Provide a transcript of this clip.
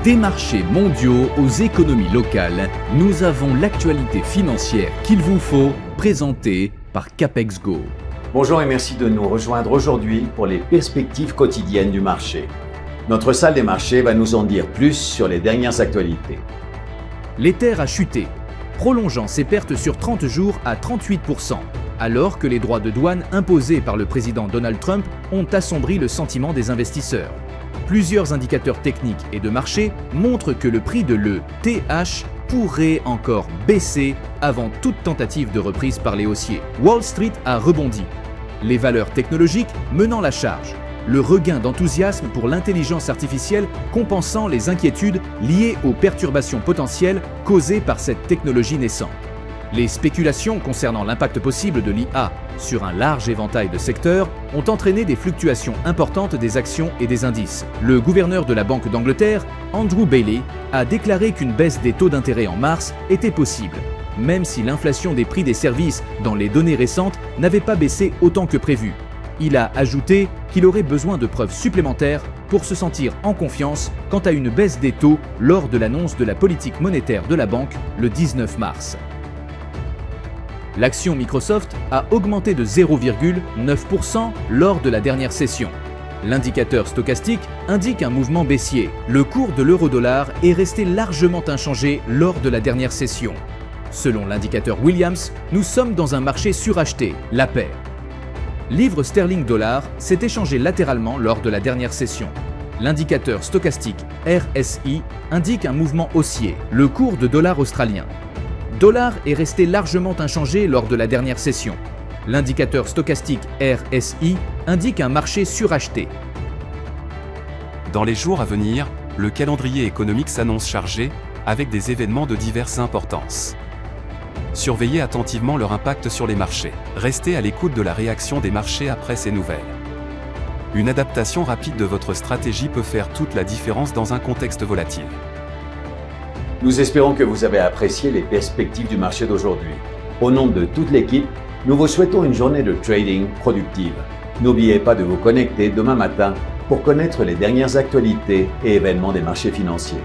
Des marchés mondiaux aux économies locales, nous avons l'actualité financière qu'il vous faut, présentée par Capex Go. Bonjour et merci de nous rejoindre aujourd'hui pour les perspectives quotidiennes du marché. Notre salle des marchés va nous en dire plus sur les dernières actualités. L'Ether a chuté, prolongeant ses pertes sur 30 jours à 38%, alors que les droits de douane imposés par le président Donald Trump ont assombri le sentiment des investisseurs. Plusieurs indicateurs techniques et de marché montrent que le prix de l'ETH pourrait encore baisser avant toute tentative de reprise par les haussiers. Wall Street a rebondi, les valeurs technologiques menant la charge, le regain d'enthousiasme pour l'intelligence artificielle compensant les inquiétudes liées aux perturbations potentielles causées par cette technologie naissante. Les spéculations concernant l'impact possible de l'IA sur un large éventail de secteurs ont entraîné des fluctuations importantes des actions et des indices. Le gouverneur de la Banque d'Angleterre, Andrew Bailey, a déclaré qu'une baisse des taux d'intérêt en mars était possible, même si l'inflation des prix des services dans les données récentes n'avait pas baissé autant que prévu. Il a ajouté qu'il aurait besoin de preuves supplémentaires pour se sentir en confiance quant à une baisse des taux lors de l'annonce de la politique monétaire de la banque le 19 mars. L'action Microsoft a augmenté de 0,9% lors de la dernière session. L'indicateur stochastique indique un mouvement baissier. Le cours de l'euro-dollar est resté largement inchangé lors de la dernière session. Selon l'indicateur Williams, nous sommes dans un marché suracheté, la paire. Livre sterling-dollar s'est échangé latéralement lors de la dernière session. L'indicateur stochastique RSI indique un mouvement haussier, le cours de dollar australien. Dollar est resté largement inchangé lors de la dernière session. L'indicateur stochastique RSI indique un marché suracheté. Dans les jours à venir, le calendrier économique s'annonce chargé, avec des événements de diverses importances. Surveillez attentivement leur impact sur les marchés. Restez à l'écoute de la réaction des marchés après ces nouvelles. Une adaptation rapide de votre stratégie peut faire toute la différence dans un contexte volatile. Nous espérons que vous avez apprécié les perspectives du marché d'aujourd'hui. Au nom de toute l'équipe, nous vous souhaitons une journée de trading productive. N'oubliez pas de vous connecter demain matin pour connaître les dernières actualités et événements des marchés financiers.